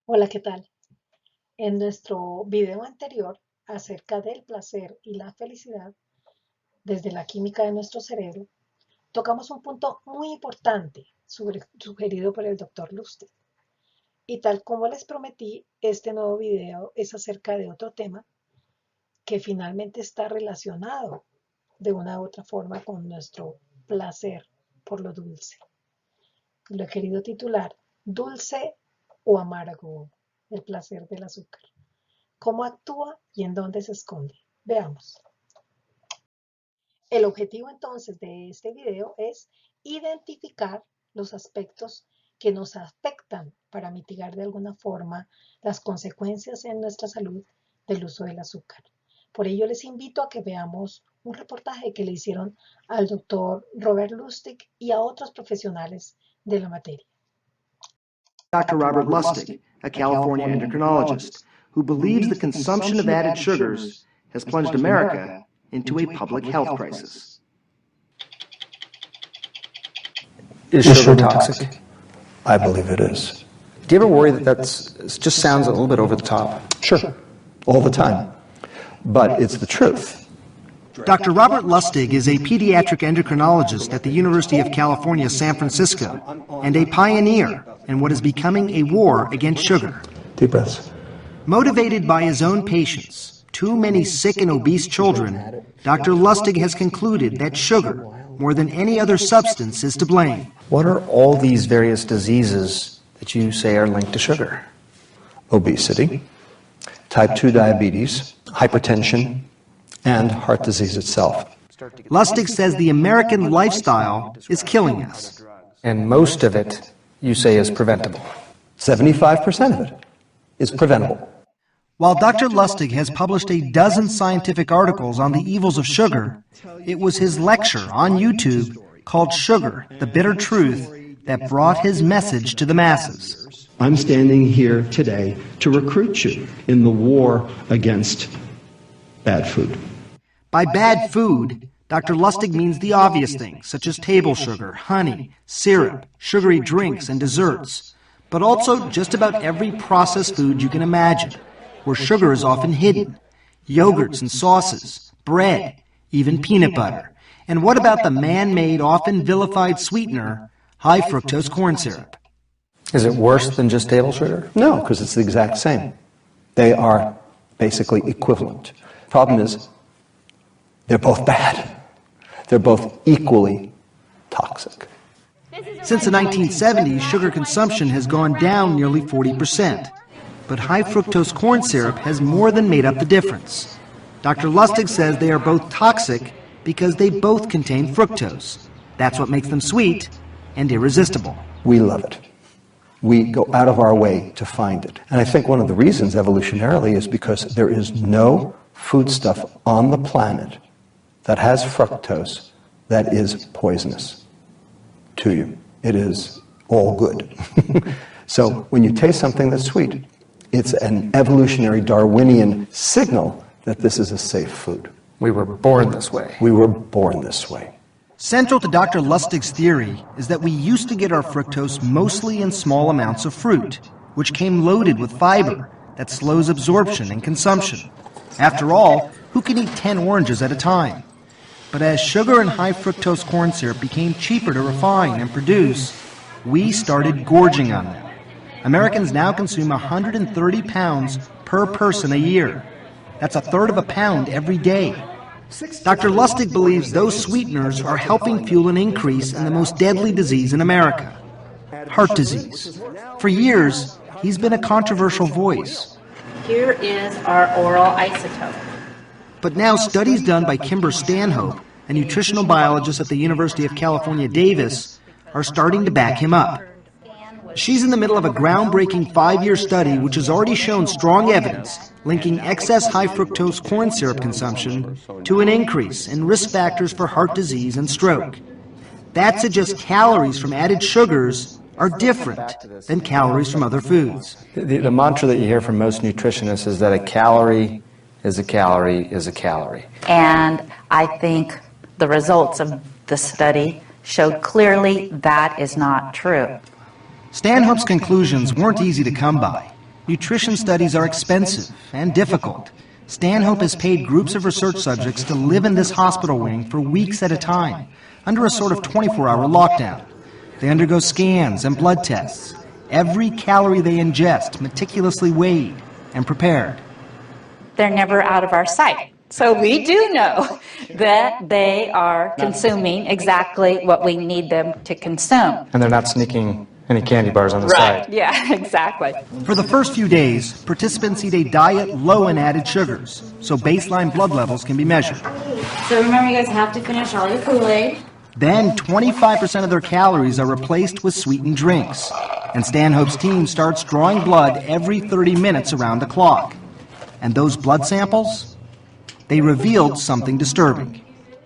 Hola, ¿qué tal? En nuestro video anterior acerca del placer y la felicidad desde la química de nuestro cerebro, tocamos un punto muy importante sugerido por el doctor Lustig. Y tal como les prometí, este nuevo video es acerca de otro tema que finalmente está relacionado de una u otra forma con nuestro placer por lo dulce. Lo he querido titular Dulce o amargo, el placer del azúcar. ¿Cómo actúa y en dónde se esconde? Veamos. El objetivo entonces de este video es identificar los aspectos que nos afectan para mitigar de alguna forma las consecuencias en nuestra salud del uso del azúcar. Por ello les invito a que veamos un reportaje que le hicieron al doctor Robert Lustig y a otros profesionales de la materia. Dr. Robert Lustig, a California endocrinologist, who believes the consumption of added sugars has plunged America into a public health crisis. Is sugar toxic? I believe it is. Do you ever worry that just sounds a little bit over the top? Sure, all the time. But it's the truth. Dr. Robert Lustig is a pediatric endocrinologist at the University of California, San Francisco, and a pioneer in what is becoming a war against sugar. Deep breaths. Motivated by his own patients, too many sick and obese children, Dr. Lustig has concluded that sugar, more than any other substance, is to blame. What are all these various diseases that you say are linked to sugar? Obesity, type 2 diabetes, hypertension, and heart disease itself. Lustig says the American lifestyle is killing us. And most of it, you say, is preventable. 75% of it is preventable. While Dr. Lustig has published a dozen scientific articles on the evils of sugar, it was his lecture on YouTube called Sugar, the Bitter Truth that brought his message to the masses. I'm standing here today to recruit you in the war against bad food. By bad food, Dr. Lustig means the obvious things, such as table sugar, honey, syrup, sugary drinks, and desserts, but also just about every processed food you can imagine, where sugar is often hidden. Yogurts and sauces, bread, even peanut butter. And what about the man-made, often vilified sweetener, high fructose corn syrup? Is it worse than just table sugar? No, because it's the exact same. They are basically equivalent. Problem is, they're both bad. They're both equally toxic. Since the 1970s, sugar consumption has gone down nearly 40%. But high fructose corn syrup has more than made up the difference. Dr. Lustig says they are both toxic because they both contain fructose. That's what makes them sweet and irresistible. We love it. We go out of our way to find it. And I think one of the reasons evolutionarily is because there is no foodstuff on the planet that has fructose that is poisonous to you. It is all good. So when you taste something that's sweet, it's an evolutionary Darwinian signal that this is a safe food. We were born this way. We were born this way. Central to Dr. Lustig's theory is that we used to get our fructose mostly in small amounts of fruit, which came loaded with fiber that slows absorption and consumption. After all, who can eat 10 oranges at a time? But as sugar and high fructose corn syrup became cheaper to refine and produce, we started gorging on them. Americans now consume 130 pounds per person a year. That's a third of a pound every day. Dr. Lustig believes those sweeteners are helping fuel an increase in the most deadly disease in America, heart disease. For years, he's been a controversial voice. Here is our oral isotope. But now studies done by Kimber Stanhope, a nutritional biologist at the University of California, Davis, are starting to back him up. She's in the middle of a groundbreaking 5-year study which has already shown strong evidence linking excess high fructose corn syrup consumption to an increase in risk factors for heart disease and stroke. That suggests calories from added sugars are different than calories from other foods. The mantra that you hear from most nutritionists is that a calorie is a calorie is a calorie. And I think the results of the study showed clearly that is not true. Stanhope's conclusions weren't easy to come by. Nutrition studies are expensive and difficult. Stanhope has paid groups of research subjects to live in this hospital wing for weeks at a time, under a sort of 24-hour lockdown. They undergo scans and blood tests. Every calorie they ingest meticulously weighed and prepared. They're never out of our sight. So we do know that they are consuming exactly what we need them to consume. And they're not sneaking any candy bars on the side. Yeah, exactly. For the first few days, participants eat a diet low in added sugars, so baseline blood levels can be measured. So remember, you guys have to finish all your Kool-Aid. Then 25% of their calories are replaced with sweetened drinks. And Stanhope's team starts drawing blood every 30 minutes around the clock. And those blood samples? They revealed something disturbing.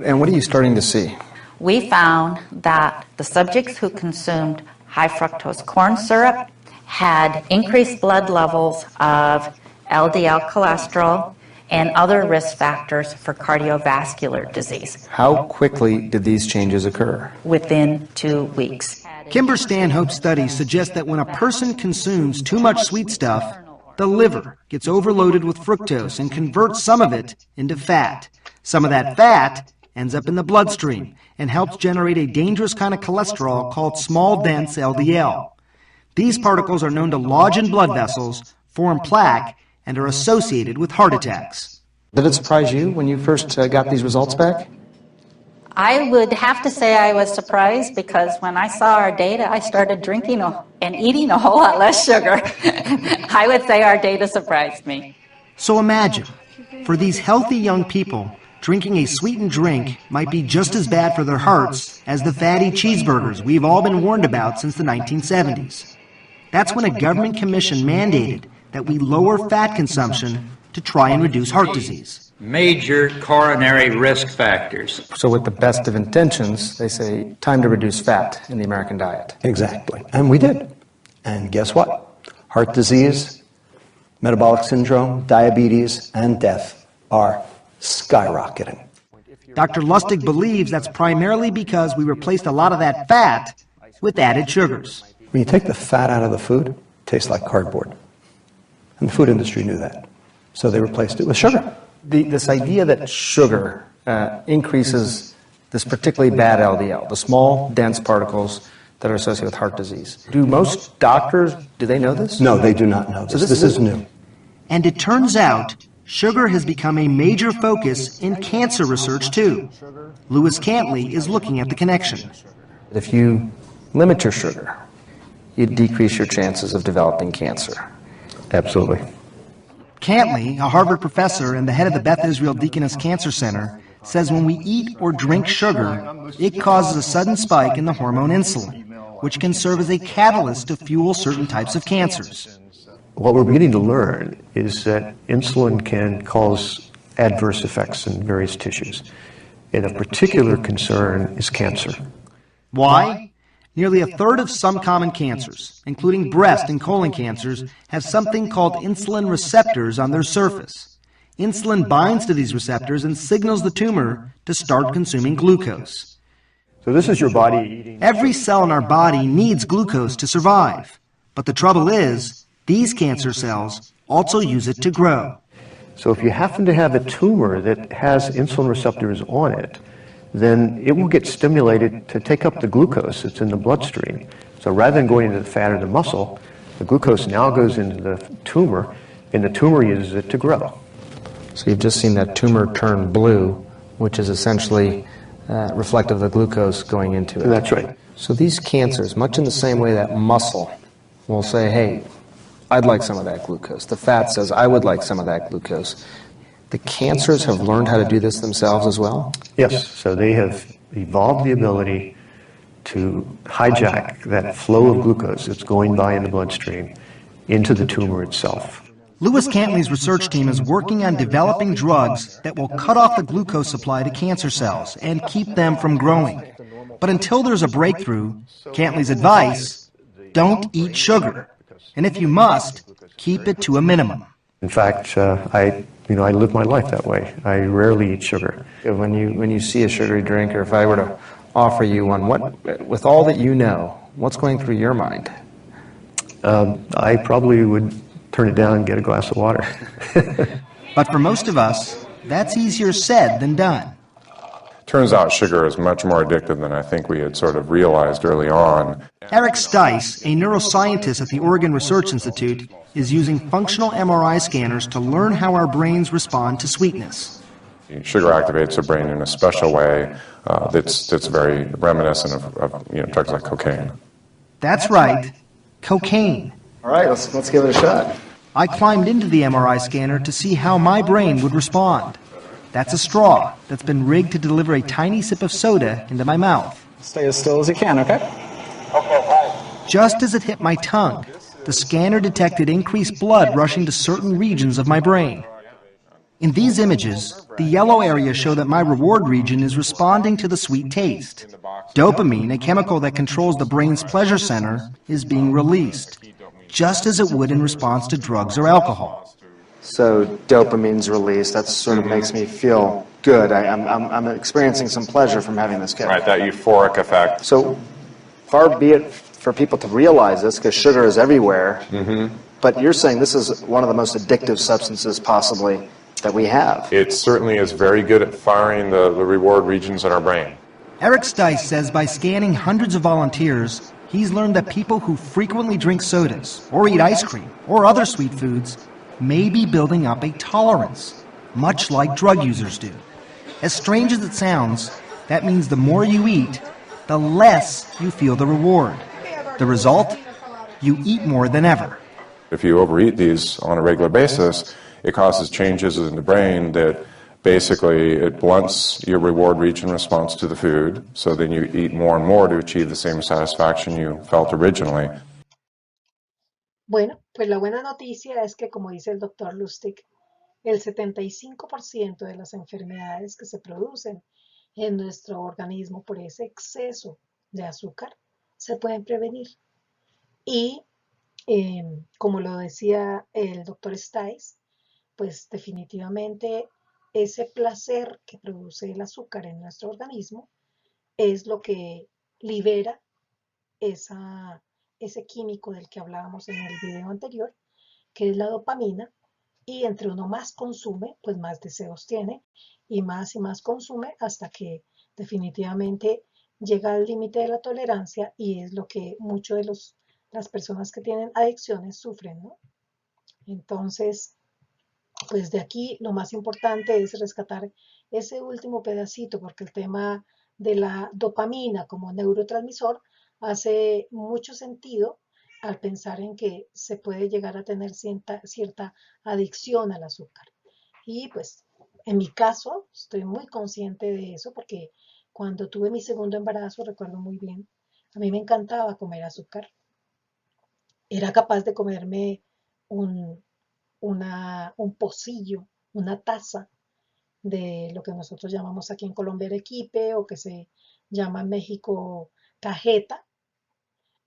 And what are you starting to see? We found that the subjects who consumed high fructose corn syrup had increased blood levels of LDL cholesterol and other risk factors for cardiovascular disease How quickly did these changes occur? within 2 weeks. Kimber Stanhope's studies suggest that when a person consumes too much sweet stuff, the liver gets overloaded with fructose and converts some of it into fat. Some of that fat ends up in the bloodstream and helps generate a dangerous kind of cholesterol called small dense LDL. These particles are known to lodge in blood vessels, form plaque, and are associated with heart attacks. Did it surprise you when you first got these results back? I would have to say I was surprised because when I saw our data, I started drinking and eating a whole lot less sugar. I would say our data surprised me. So imagine, for these healthy young people, drinking a sweetened drink might be just as bad for their hearts as the fatty cheeseburgers we've all been warned about since the 1970s. That's when a government commission mandated that we lower fat consumption to try and reduce heart disease. Major coronary risk factors. So with the best of intentions, they say, time to reduce fat in the American diet. Exactly. And we did. And guess what? Heart disease, metabolic syndrome, diabetes, and death are skyrocketing. Dr. Lustig believes that's primarily because we replaced a lot of that fat with added sugars. When you take the fat out of the food, it tastes like cardboard. And the food industry knew that. So they replaced it with sugar. This idea that sugar increases this particularly bad LDL, the small, dense particles that are associated with heart disease. Do most doctors, do they know this? No, they do not know this. This is new. And it turns out sugar has become a major focus in cancer research too. Lewis Cantley is looking at the connection. If you limit your sugar, you decrease your chances of developing cancer. Absolutely. Cantley, a Harvard professor and the head of the Beth Israel Deaconess Cancer Center, says when we eat or drink sugar, it causes a sudden spike in the hormone insulin, which can serve as a catalyst to fuel certain types of cancers. What we're beginning to learn is that insulin can cause adverse effects in various tissues. And of particular concern is cancer. Why? Nearly a third of some common cancers, including breast and colon cancers, have something called insulin receptors on their surface. Insulin binds to these receptors and signals the tumor to start consuming glucose. So this is your body eating. Every cell in our body needs glucose to survive. But the trouble is, these cancer cells also use it to grow. So if you happen to have a tumor that has insulin receptors on it, then it will get stimulated to take up the glucose that's in the bloodstream. So rather than going into the fat or the muscle, the glucose now goes into the tumor, and the tumor uses it to grow. So you've just seen that tumor turn blue, which is essentially reflective of the glucose going into it. That's right. So these cancers, much in the same way that muscle will say, hey, I'd like some of that glucose. The fat says, I would like some of that glucose. The cancers have learned how to do this themselves as well? Yes, so they have evolved the ability to hijack that flow of glucose that's going by in the bloodstream into the tumor itself. Lewis Cantley's research team is working on developing drugs that will cut off the glucose supply to cancer cells and keep them from growing. But until there's a breakthrough, Cantley's advice, don't eat sugar. And if you must, keep it to a minimum. In fact, I live my life that way. I rarely eat sugar. When you see a sugary drink, or if I were to offer you one, with all that you know, what's going through your mind? I probably would turn it down and get a glass of water. But for most of us, that's easier said than done. Turns out sugar is much more addictive than I think we had sort of realized early on. Eric Stice, a neuroscientist at the Oregon Research Institute, is using functional MRI scanners to learn how our brains respond to sweetness. Sugar activates the brain in a special way that's very reminiscent of drugs like cocaine. That's right, cocaine. All right, let's give it a shot. I climbed into the MRI scanner to see how my brain would respond. That's a straw that's been rigged to deliver a tiny sip of soda into my mouth. Stay as still as you can, okay? Just as it hit my tongue, the scanner detected increased blood rushing to certain regions of my brain. In these images, the yellow areas show that my reward region is responding to the sweet taste. Dopamine, a chemical that controls the brain's pleasure center, is being released, just as it would in response to drugs or alcohol. So dopamine's released. That sort of makes me feel good. I'm experiencing some pleasure from having this kick. Right, that euphoric effect. So far be it for people to realize this, because sugar is everywhere. But you're saying this is one of the most addictive substances possibly that we have. It certainly is very good at firing the reward regions in our brain. Eric Stice says by scanning hundreds of volunteers, he's learned that people who frequently drink sodas, or eat ice cream, or other sweet foods, may be building up a tolerance, much like drug users do. As strange as it sounds, that means the more you eat, the less you feel the reward. The result? You eat more than ever. If you overeat these on a regular basis, it causes changes in the brain that basically it blunts your reward region response to the food, so then you eat more and more to achieve the same satisfaction you felt originally. Bueno, pues la buena noticia es que, como dice el doctor Lustig, el 75% de las enfermedades que se producen en nuestro organismo por ese exceso de azúcar se pueden prevenir. Y como lo decía el doctor Stice, pues definitivamente ese placer que produce el azúcar en nuestro organismo es lo que libera ese químico del que hablábamos en el video anterior, que es la dopamina, y entre uno más consume, pues más deseos tiene, y más consume hasta que definitivamente llega al límite de la tolerancia, y es lo que muchos de las personas que tienen adicciones sufren, ¿no? Entonces, pues de aquí lo más importante es rescatar ese último pedacito, porque el tema de la dopamina como neurotransmisor hace mucho sentido al pensar en que se puede llegar a tener cierta adicción al azúcar. Y pues en mi caso estoy muy consciente de eso, porque cuando tuve mi segundo embarazo, recuerdo muy bien, a mí me encantaba comer azúcar. Era capaz de comerme un pocillo, una taza de lo que nosotros llamamos aquí en Colombia arequipe, o que se llama en México cajeta,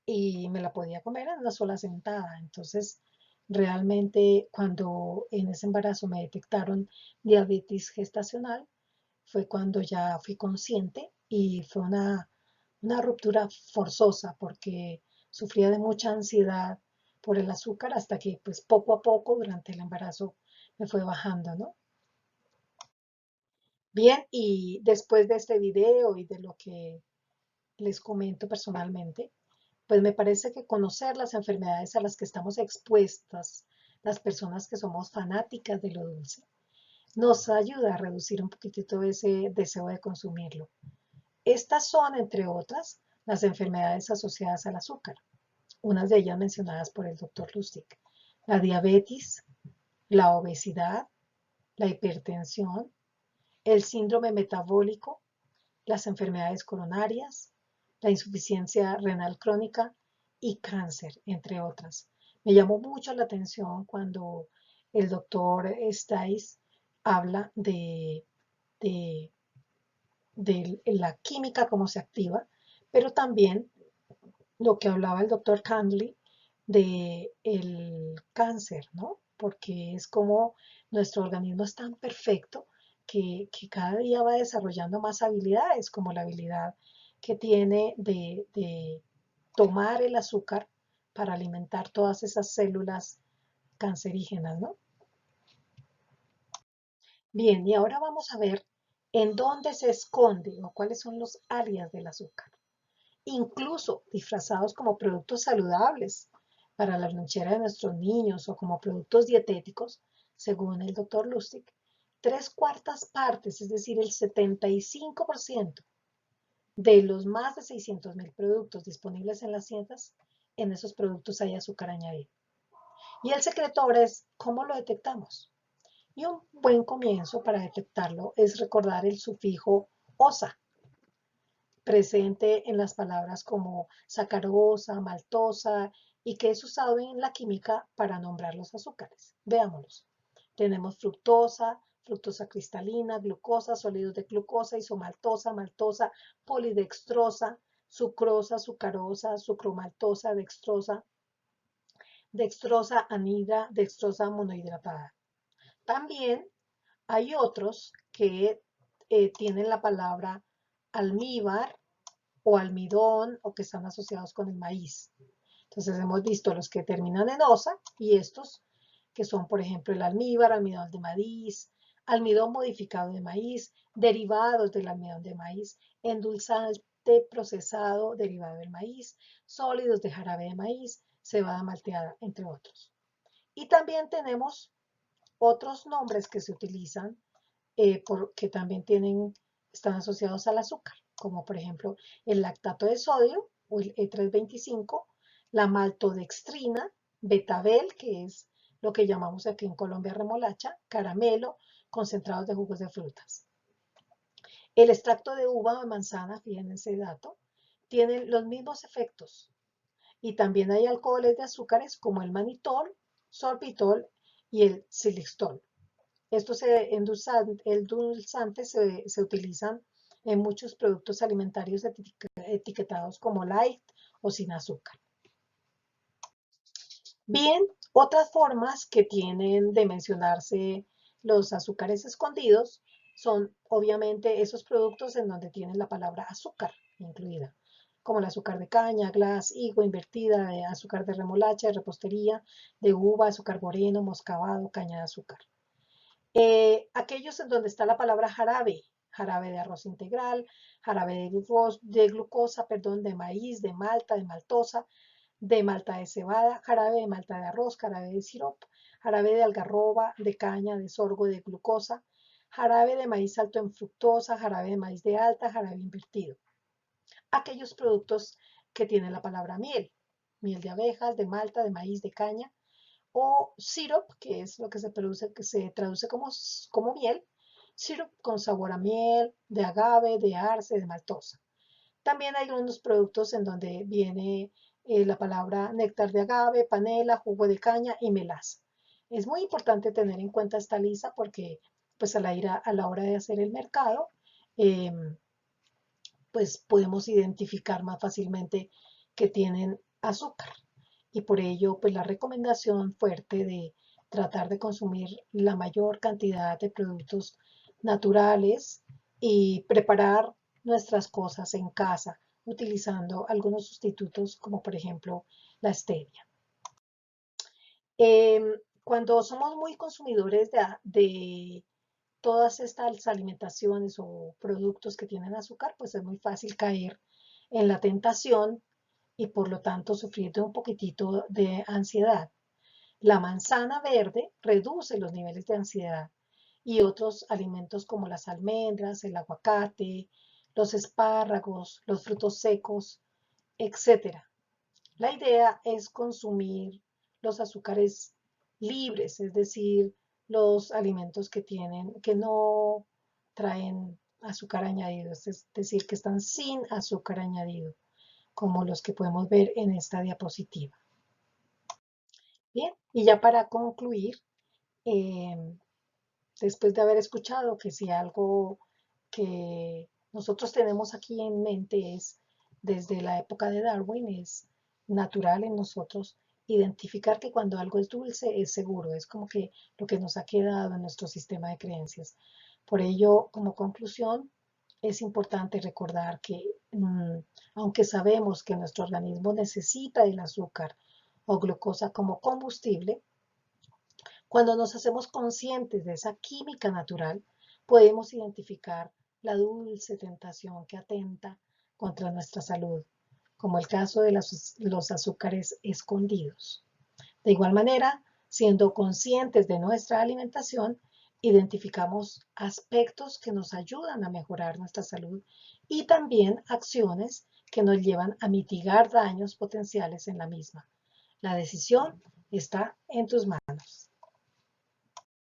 y me la podía comer en una sola sentada. Entonces, realmente cuando en ese embarazo me detectaron diabetes gestacional, fue cuando ya fui consciente, y fue una ruptura forzosa, porque sufría de mucha ansiedad por el azúcar, hasta que pues poco a poco durante el embarazo me fue bajando, ¿no? Bien, y después de este video y de lo que les comento personalmente, pues me parece que conocer las enfermedades a las que estamos expuestas, las personas que somos fanáticas de lo dulce, nos ayuda a reducir un poquitito ese deseo de consumirlo. Estas son, entre otras, las enfermedades asociadas al azúcar, unas de ellas mencionadas por el doctor Lustig: la diabetes, la obesidad, la hipertensión, el síndrome metabólico, las enfermedades coronarias, la insuficiencia renal crónica y cáncer, entre otras. Me llamó mucho la atención cuando el doctor Stice habla de la química, cómo se activa, pero también lo que hablaba el doctor Candley de el cáncer, ¿no? Porque es como nuestro organismo es tan perfecto que cada día va desarrollando más habilidades, como la habilidad que tiene de tomar el azúcar para alimentar todas esas células cancerígenas, ¿no? Bien, y ahora vamos a ver en dónde se esconde o cuáles son los alias del azúcar, incluso disfrazados como productos saludables para la lonchera de nuestros niños o como productos dietéticos, según el doctor Lustig. 3/4 partes, es decir, el 75% de los más de 600.000 productos disponibles en las tiendas, en esos productos hay azúcar añadido. Y el secreto ahora es cómo lo detectamos. Y un buen comienzo para detectarlo es recordar el sufijo osa, presente en las palabras como sacarosa, maltosa, y que es usado en la química para nombrar los azúcares. Veámoslos. Tenemos fructosa, fructosa cristalina, glucosa, sólidos de glucosa, isomaltosa, maltosa, polidextrosa, sucrosa, sucarosa, sucromaltosa, dextrosa, dextrosa anhidra, dextrosa monohidratada. También hay otros que tienen la palabra almíbar o almidón o que están asociados con el maíz. Entonces hemos visto los que terminan en osa y estos que son, por ejemplo, el almíbar, almidón de maíz, almidón modificado de maíz, derivados del almidón de maíz, endulzante procesado derivado del maíz, sólidos de jarabe de maíz, cebada malteada, entre otros. Y también tenemos otros nombres que se utilizan que también están asociados al azúcar, como por ejemplo el lactato de sodio o el E325, la maltodextrina, betabel, que es lo que llamamos aquí en Colombia remolacha, caramelo, concentrados de jugos de frutas. El extracto de uva o de manzana, fíjense ese dato, tiene los mismos efectos. Y también hay alcoholes de azúcares como el manitol, sorbitol y el xilitol. Estos endulzantes se utilizan en muchos productos alimentarios etiquetados como light o sin azúcar. Bien, otras formas que tienen de mencionarse los azúcares escondidos son obviamente esos productos en donde tienen la palabra azúcar incluida, como el azúcar de caña, glass, higo, invertida, azúcar de remolacha, de repostería, de uva, azúcar moreno, moscabado, caña de azúcar. Aquellos en donde está la palabra jarabe, jarabe de arroz integral, jarabe de glucosa, perdón, de maíz, de malta, de maltosa, de malta de cebada, jarabe de malta de arroz, jarabe de sirope, jarabe de algarroba, de caña, de sorgo, de glucosa, jarabe de maíz alto en fructosa, jarabe de maíz de alta, jarabe invertido. Aquellos productos que tienen la palabra miel, miel de abejas, de malta, de maíz, de caña, o syrup, que es lo que se traduce como miel, syrup con sabor a miel, de agave, de arce, de maltosa. También hay unos productos en donde viene la palabra néctar de agave, panela, jugo de caña y melaza. Es muy importante tener en cuenta esta lista porque pues a la hora de hacer el mercado, pues podemos identificar más fácilmente que tienen azúcar. Y por ello, pues la recomendación fuerte de tratar de consumir la mayor cantidad de productos naturales y preparar nuestras cosas en casa utilizando algunos sustitutos como por ejemplo la stevia. Cuando somos muy consumidores de todas estas alimentaciones o productos que tienen azúcar, pues es muy fácil caer en la tentación y por lo tanto sufrir de un poquitito de ansiedad. La manzana verde reduce los niveles de ansiedad y otros alimentos como las almendras, el aguacate, los espárragos, los frutos secos, etc. La idea es consumir los azúcares libres, es decir, los alimentos que no traen azúcar añadido, es decir, que están sin azúcar añadido, como los que podemos ver en esta diapositiva. Bien, y ya para concluir, después de haber escuchado que si algo que nosotros tenemos aquí en mente es desde la época de Darwin, es natural en nosotros identificar que cuando algo es dulce es seguro, es como que lo que nos ha quedado en nuestro sistema de creencias. Por ello, como conclusión, es importante recordar que aunque sabemos que nuestro organismo necesita el azúcar o glucosa como combustible, Cuando nos hacemos conscientes de esa química natural, podemos identificar la dulce tentación que atenta contra nuestra salud, como el caso de los azúcares escondidos. De igual manera, siendo conscientes de nuestra alimentación, identificamos aspectos que nos ayudan a mejorar nuestra salud y también acciones que nos llevan a mitigar daños potenciales en la misma. La decisión está en tus manos.